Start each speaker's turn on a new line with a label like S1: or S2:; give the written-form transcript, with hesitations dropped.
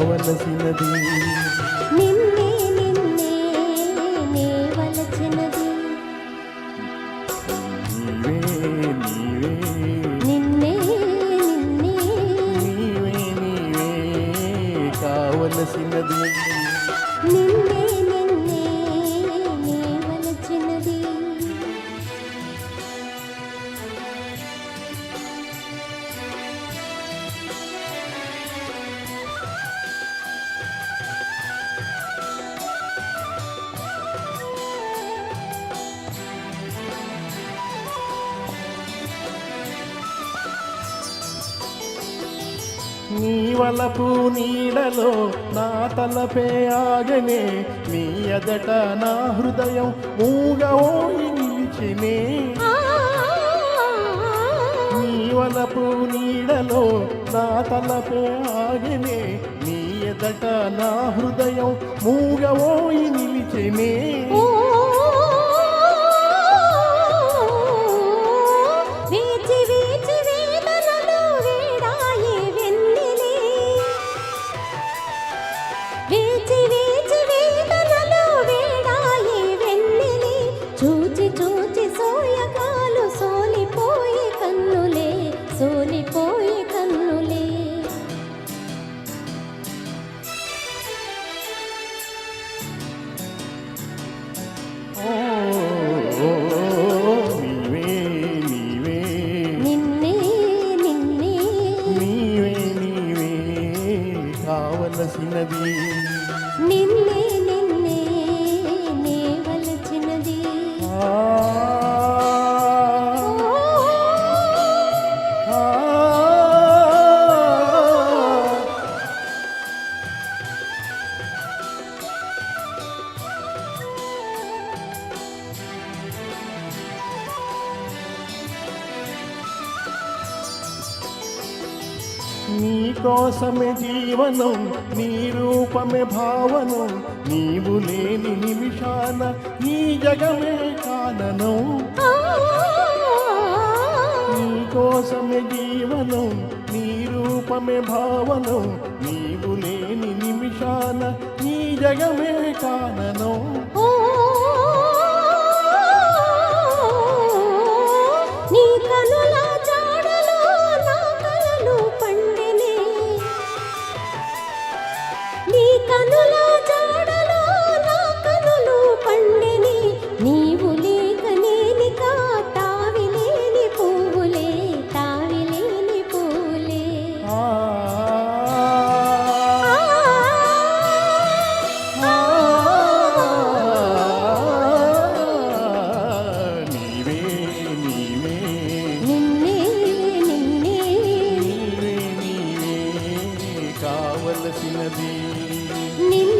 S1: కావలసినది
S2: నిన్నే నిన్నే నే వలచినది
S1: నీవే నీవే
S2: నిన్నే నిన్నే
S1: నీవే నీవే కావలసినది
S2: నిన్నే నిన్నే నే వలచినది
S1: నీ వలపు నీడలో నా తలపే ఆగనే నీ ఎదట నా హృదయం మూగవోయి నిలిచినే నీ వలపు నీడలో నా తలపే ఆగనే నీ ఎదట నా హృదయం మూగవోయి నిలిచినే
S2: వేచి వేచి వేదనలో వేడాయే వెన్నెలే వేచి వేచి వేదనలో వేడాయే వెన్నెలే చూచి చూచి సోయగాలు సోలిపోయే కన్నులే సోలిపోయే కన్నులే
S1: నీవే నీవే
S2: నిన్నే నిన్నే
S1: నీవే నీవే కావలసినది
S2: నిన్నే నిన్నే నే వలచినది
S1: ఆ ఆ నీ కోసమే జీవనం నీ రూపమే భావనం నీవు లేని నిమిషాన ఈ జగమే కాననం నీ కోసమే జీవనం నీ రూపమే భావనం నీవు లేని నిమిషాన ఈ జగమే కాననం
S2: నీ కనుల జాడలో నా కలలు పండినే నీ కనుల జాడలో నా కనులు పండినే నీవు లేక నేనిక తావిలేని పువ్వులే తావిలేని పువ్వులే
S1: ఆ నీవే నీవే
S2: నిన్నే నిన్నే
S1: నీవే నీవే కావలసినది
S2: నిన్నే